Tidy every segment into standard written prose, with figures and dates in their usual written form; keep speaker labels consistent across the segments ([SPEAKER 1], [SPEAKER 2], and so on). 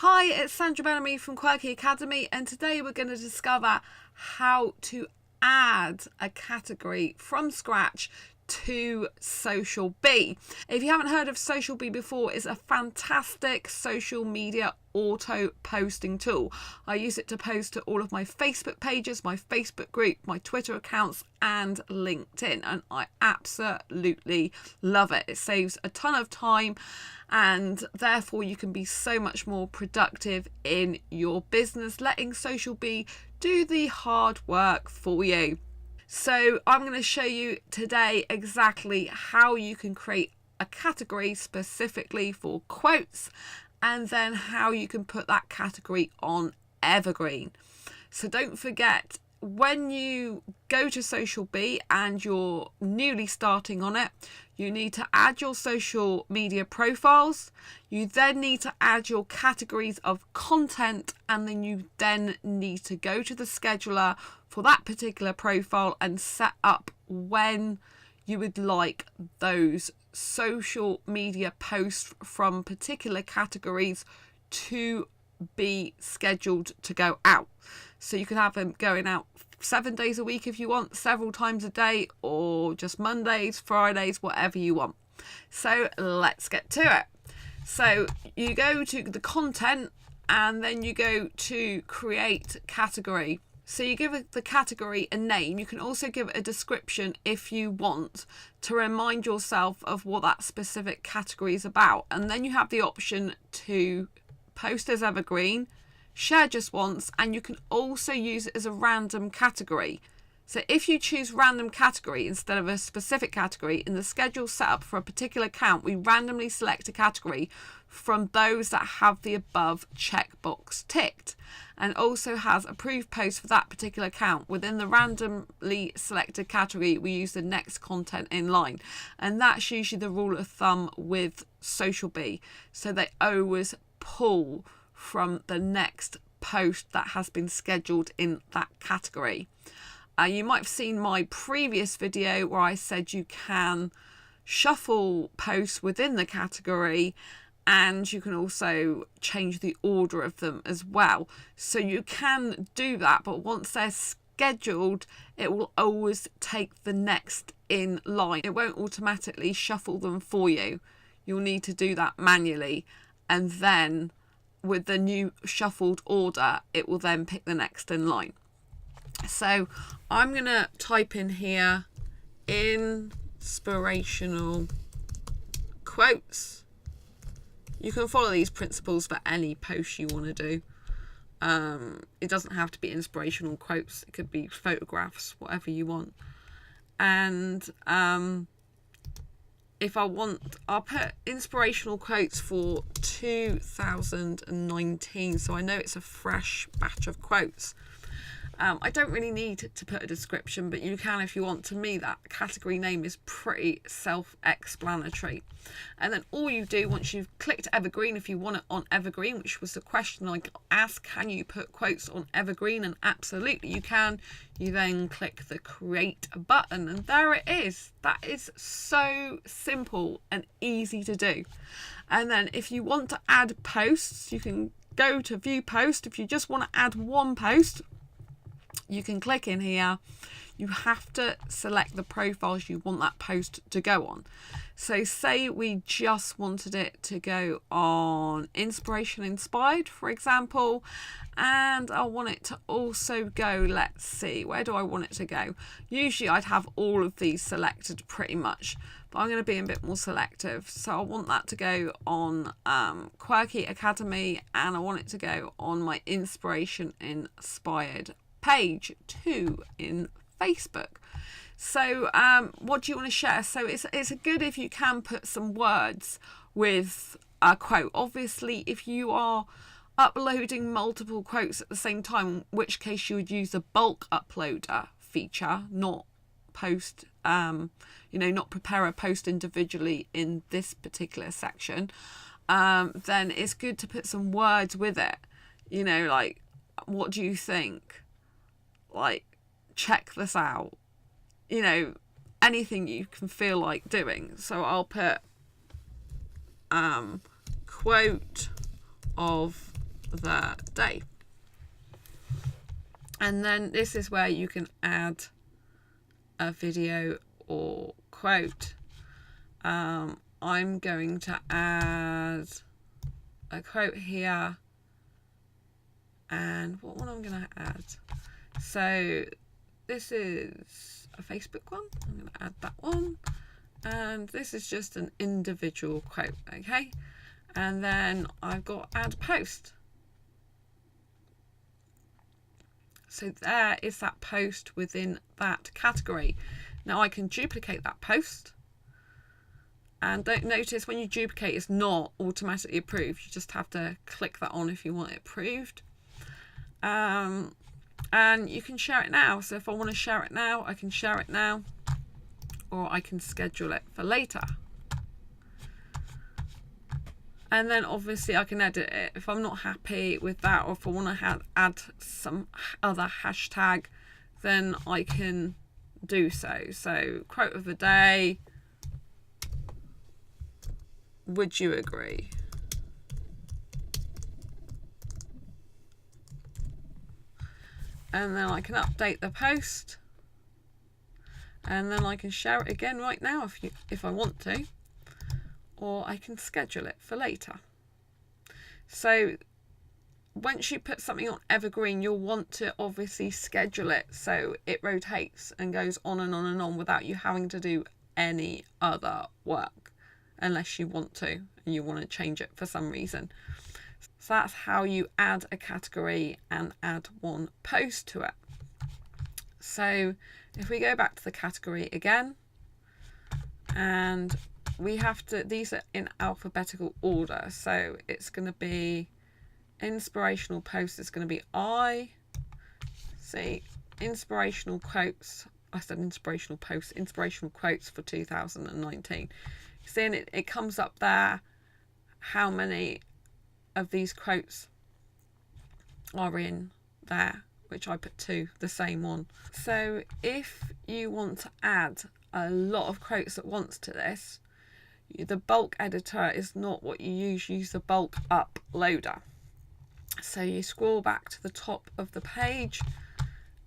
[SPEAKER 1] Hi, it's Sandra Bellamy from Quirky Academy, and today we're going to discover how to add a category from scratch to Social Bee. If you haven't heard of Social Bee before, it's a fantastic social media auto posting tool. I use it to post to all of my Facebook pages, my Facebook group, my Twitter accounts and LinkedIn, and I absolutely love it. It saves a ton of time and therefore you can be so much more productive in your business, letting Social Bee do the hard work for you. So I'm going to show you today exactly how you can create a category specifically for quotes, and then how you can put that category on Evergreen. So don't forget, when you go to Social Bee and you're newly starting on it, you need to add your social media profiles. You then need to add your categories of content, and then you then need to go to the scheduler for that particular profile and set up when you would like those social media posts from particular categories to be scheduled to go out. So you can have them going out 7 days a week if you want, several times a day, or just Mondays, Fridays, whatever you want. So let's get to it. So you go to the content and then you go to create category. So you give the category a name. You can also give it a description if you want, to remind yourself of what that specific category is about. And then you have the option to post as evergreen, share just once, and you can also use it as a random category. So if you choose random category instead of a specific category, in the schedule setup for a particular account, we randomly select a category from those that have the above checkbox ticked, and also has approved posts for that particular account. Within the randomly selected category, we use the next content in line, and that's usually the rule of thumb with Social Bee. So they always pull from the next post that has been scheduled in that category. You might have seen my previous video where I said you can shuffle posts within the category, and you can also change the order of them as well. So you can do that, but once they're scheduled, it will always take the next in line. It won't automatically shuffle them for you. You'll need to do that manually, and then with the new shuffled order, it will then pick the next in line. So I'm going to type in here inspirational quotes. You can follow these principles for any post you want to do. It doesn't have to be inspirational quotes. It could be photographs, whatever you want. And if I want, I'll put inspirational quotes for 2019, so I know it's a fresh batch of quotes. I don't really need to put a description, but you can if you want. To me, that category name is pretty self-explanatory. And then all you do, once you've clicked Evergreen, if you want it on Evergreen, which was the question I asked, can you put quotes on Evergreen? And absolutely you can. You then click the create button, and there it is. That is so simple and easy to do. And then if you want to add posts, you can go to view post. If you just want to add one post, you can click in here. You have to select the profiles you want that post to go on. So say we just wanted it to go on inspiration inspired, for example, and I want it to also go, let's see, where do I want it to go? Usually I'd have all of these selected pretty much, but I'm going to be a bit more selective. So I want that to go on Quirky Academy, and I want it to go on my inspiration inspired page 2 in Facebook. So what do you want to share? So it's good if you can put some words with a quote. Obviously, if you are uploading multiple quotes at the same time, in which case you would use the bulk uploader feature, not post, not prepare a post individually in this particular section, then it's good to put some words with it. Like, what do you think? Like, check this out. Anything you can feel like doing. So I'll put quote of the day. And then this is where you can add a video or quote. I'm going to add a quote here, and what one I'm going to add? So this is a Facebook one. I'm going to add that one, and this is just an individual quote. Okay, and then I've got add post. So there is that post within that category. Now I can duplicate that post. And don't notice when you duplicate, it's not automatically approved. You just have to click that on if you want it approved. And you can share it now. So if I want to share it now, I can share it now, or I can schedule it for later. And then obviously I can edit it if I'm not happy with that, or if I want to add some other hashtag, then I can do so. So quote of the day, would you agree? And then I can update the post, and then I can share it again right now if I want to, or I can schedule it for later. So once you put something on Evergreen, you'll want to obviously schedule it so it rotates and goes on and on and on without you having to do any other work, unless you want to and you want to change it for some reason. So that's how you add a category and add one post to it. So if we go back to the category again, and we have to, these are in alphabetical order, so it's going to be inspirational posts, it's going to be inspirational quotes. I said inspirational posts, inspirational quotes for 2019. See, and it comes up there how many of these quotes are in there, which I put 2, the same one. So if you want to add a lot of quotes at once to this, the bulk editor is not what you use the bulk uploader. So you scroll back to the top of the page,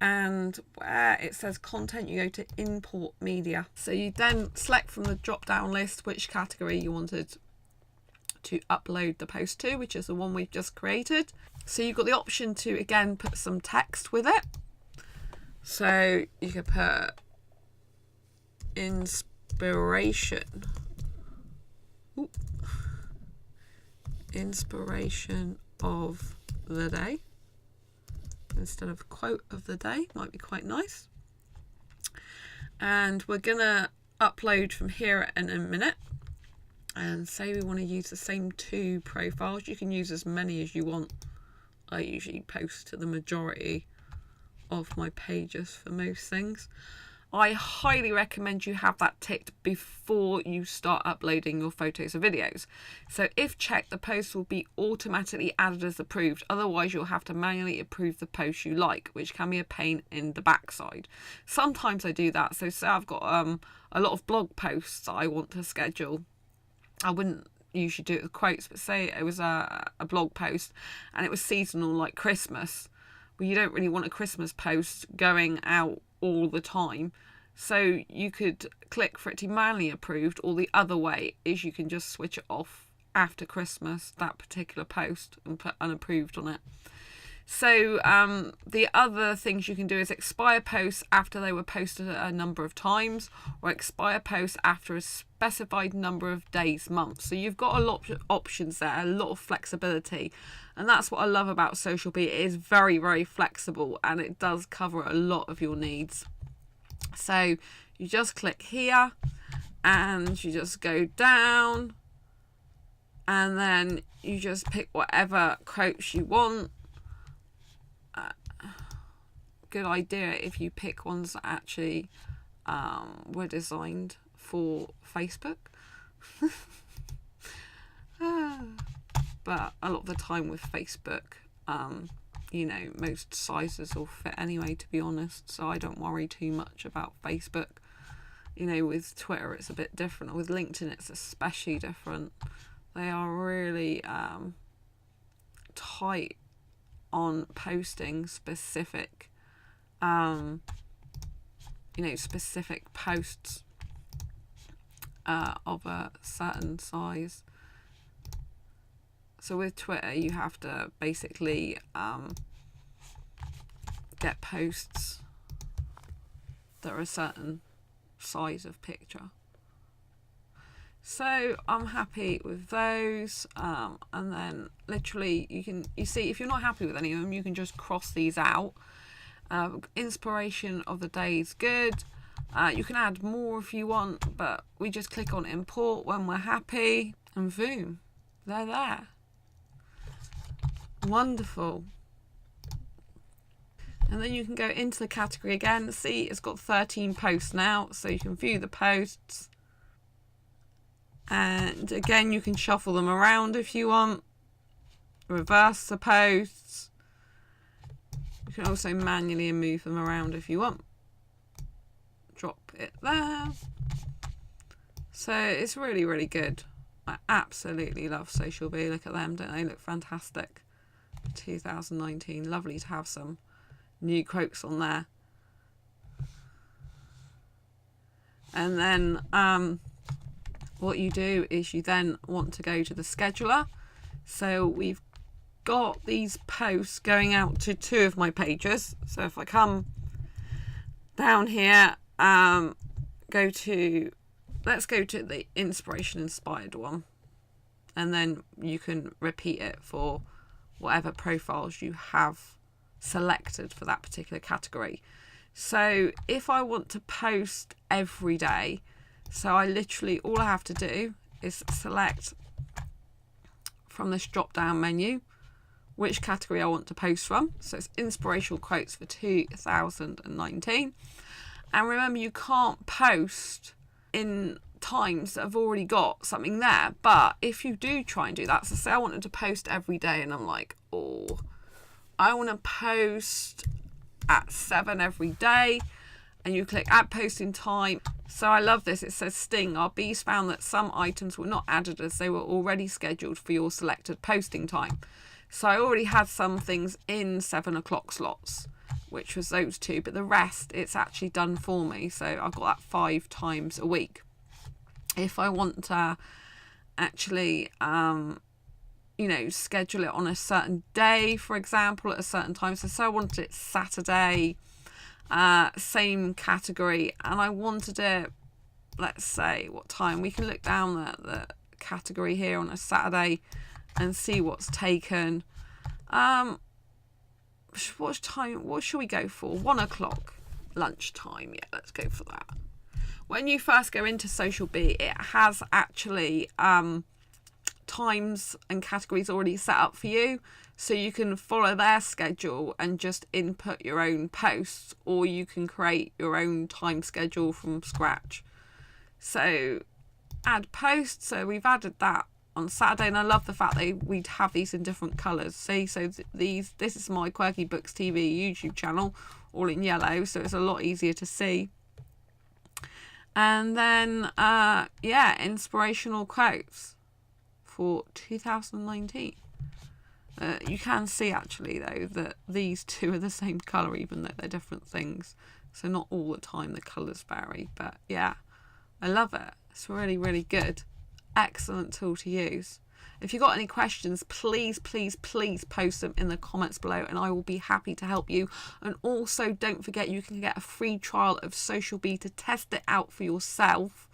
[SPEAKER 1] and where it says content, you go to import media. So you then select from the drop down list which category you wanted to upload the post to, which is the one we've just created. So you've got the option to again put some text with it. So you could put inspiration of the day instead of quote of the day. Might be quite nice. And we're gonna upload from here in a minute, and say we want to use the same 2 profiles. You can use as many as you want. I usually post to the majority of my pages for most things. I highly recommend you have that ticked before you start uploading your photos or videos. So if checked, the post will be automatically added as approved. Otherwise, you'll have to manually approve the post you like, which can be a pain in the backside. Sometimes I do that. So say I've got a lot of blog posts that I want to schedule. I wouldn't usually do it with quotes, but say it was a blog post and it was seasonal like Christmas. Well, you don't really want a Christmas post going out all the time, so you could click for it to be manually approved, or the other way is you can just switch it off after Christmas, that particular post, and put unapproved on it. So the other things you can do is expire posts after they were posted a number of times, or expire posts after a specified number of days, months. So you've got a lot of options there, a lot of flexibility. And that's what I love about Social Bee. It is very, very flexible, and it does cover a lot of your needs. So you just click here and you just go down, and then you just pick whatever quotes you want. Good idea if you pick ones that actually were designed for Facebook. But a lot of the time with Facebook, you know, most sizes will fit anyway, to be honest, so I don't worry too much about Facebook. You know, with Twitter it's a bit different, with LinkedIn it's especially different. They are really tight on posting specific, specific posts of a certain size. So with Twitter, you have to basically get posts that are a certain size of picture. So I'm happy with those, and then literally you see if you're not happy with any of them, you can just cross these out. Inspiration of the day is good. You can add more if you want, but we just click on import when we're happy, and boom, they're there. Wonderful. And then you can go into the category again. See, it's got 13 posts now, so you can view the posts. And again, you can shuffle them around if you want. Reverse the posts. You can also manually move them around if you want. Drop it there. So it's really, really good. I absolutely love Social Bee. Look at them, don't they look fantastic? 2019. Lovely to have some new quotes on there. And then what you do is you then want to go to the scheduler. So we've got these posts going out to 2 of my pages. So if I come down here, let's go to the inspiration inspired one, and then you can repeat it for whatever profiles you have selected for that particular category. So if I want to post every day, so all I have to do is select from this drop down menu which category I want to post from. So it's inspirational quotes for 2019. And remember, you can't post in times that have already got something there. But if you do try and do that, so say I wanted to post every day and I'm like, oh, I want to post at 7 every day, and you click add posting time. So I love this. It says sting. Our bees found that some items were not added as they were already scheduled for your selected posting time. So I already had some things in 7 o'clock slots, which was those 2, but the rest it's actually done for me. So I've got that 5 times a week. If I want to actually schedule it on a certain day, for example, at a certain time, so I wanted it Saturday, same category, and I wanted it, let's say what time. We can look down at the category here on a Saturday and see what's taken. What should we go for? 1 o'clock lunchtime. Yeah, let's go for that. When you first go into Social Bee, it has actually times and categories already set up for you, so you can follow their schedule and just input your own posts, or you can create your own time schedule from scratch. So add posts, so we've added that on Saturday, and I love the fact that we'd have these in different colours. See, so this is my Quirky Books TV YouTube channel, all in yellow, so it's a lot easier to see. And then inspirational quotes for 2019. You can see actually though that these 2 are the same colour, even though they're different things, so not all the time the colours vary. But yeah, I love it. It's really, really good. Excellent tool to use. If you've got any questions, please post them in the comments below, and I will be happy to help you. And also don't forget, you can get a free trial of Social Bee to test it out for yourself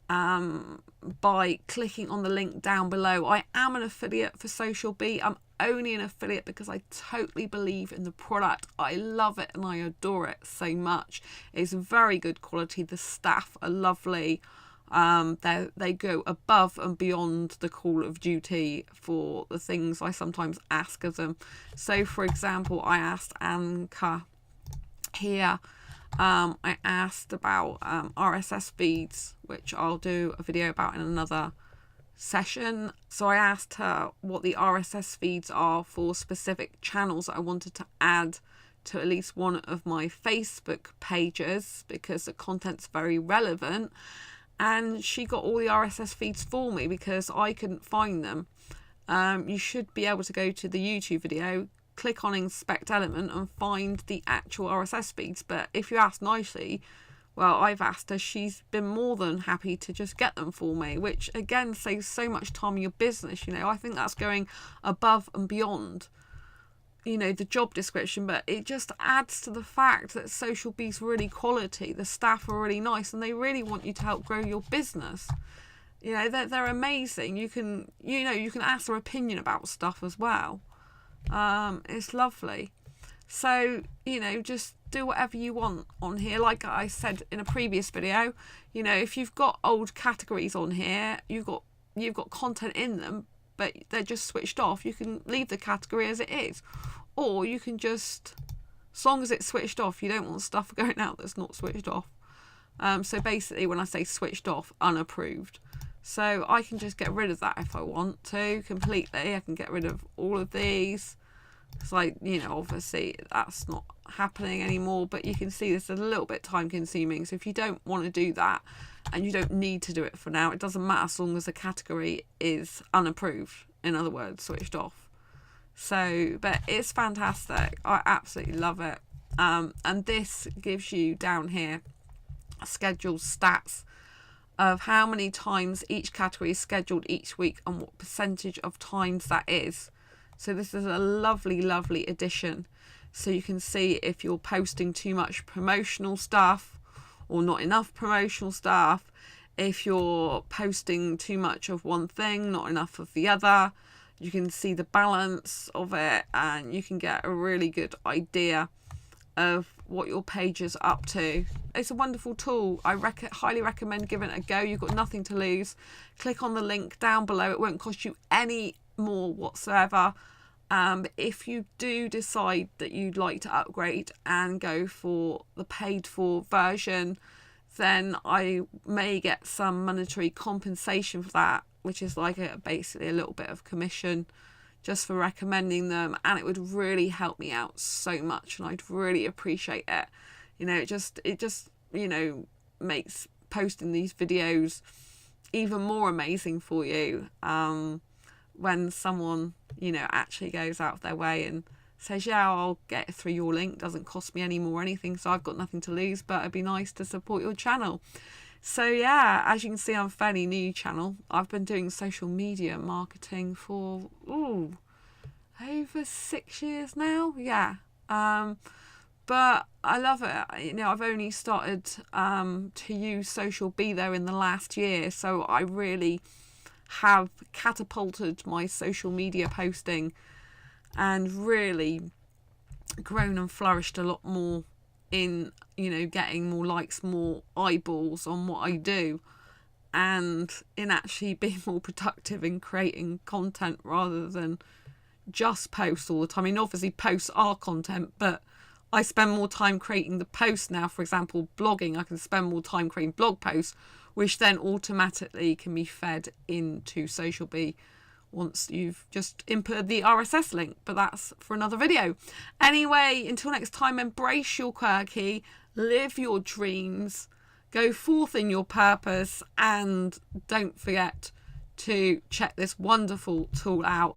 [SPEAKER 1] by clicking on the link down below. I am an affiliate for Social Bee. I'm only an affiliate because I totally believe in the product. I love it and I adore it so much. It's very good quality. The staff are lovely. They go above and beyond the call of duty for the things I sometimes ask of them. So for example, I asked Anka here, I asked about RSS feeds, which I'll do a video about in another session. So I asked her what the RSS feeds are for specific channels that I wanted to add to at least one of my Facebook pages, because the content's very relevant. And she got all the RSS feeds for me because I couldn't find them. you should be able to go to the YouTube video, click on inspect element and find the actual RSS feeds. But if you ask nicely, well, I've asked her, she's been more than happy to just get them for me, which again saves so much time in your business. You know, I think that's going above and beyond, you know, the job description, but it just adds to the fact that Social Bee's really quality. The staff are really nice and they really want you to help grow your business. You know, they're amazing. You can ask their opinion about stuff as well. It's lovely. So, you know, just do whatever you want on here. Like I said in a previous video, you know, if you've got old categories on here, you've got content in them, but they're just switched off, you can leave the category as it is. Or you can just, as long as it's switched off, you don't want stuff going out that's not switched off. So basically when I say switched off, unapproved. So I can just get rid of that if I want to completely. I can get rid of all of these. It's like, you know, obviously that's not happening anymore, but you can see this is a little bit time consuming. So if you don't want to do that and you don't need to do it for now, it doesn't matter as long as the category is unapproved, in other words, switched off. So, but it's fantastic. I absolutely love it. And this gives you down here scheduled stats of how many times each category is scheduled each week and what percentage of times that is. So this is a lovely, lovely addition. So you can see if you're posting too much promotional stuff or not enough promotional stuff, if you're posting too much of one thing, not enough of the other. You can see the balance of it and you can get a really good idea of what your page is up to. It's a wonderful tool. I highly recommend giving it a go. You've got nothing to lose. Click on the link down below. It won't cost you any more whatsoever. If you do decide that you'd like to upgrade and go for the paid for version, then I may get some monetary compensation for that, which is like basically a little bit of commission just for recommending them, and it would really help me out so much and I'd really appreciate it. You know, it just you know, makes posting these videos even more amazing for you when someone, you know, actually goes out of their way and says, yeah, I'll get it through your link, doesn't cost me any more or anything, so I've got nothing to lose, but it'd be nice to support your channel. So yeah, as you can see, I'm a fairly new channel. I've been doing social media marketing for over 6 years now. Yeah. But I love it. You know, I've only started to use Social Bee there in the last year, so I really have catapulted my social media posting and really grown and flourished a lot more in, you know, getting more likes, more eyeballs on what I do, and in actually being more productive in creating content rather than just post all the time. I mean, obviously posts are content, but I spend more time creating the posts now. For example, blogging, I can spend more time creating blog posts, which then automatically can be fed into Social Bee once you've just inputted the RSS link, but that's for another video. Anyway, until next time, embrace your quirky, live your dreams, go forth in your purpose, and don't forget to check this wonderful tool out.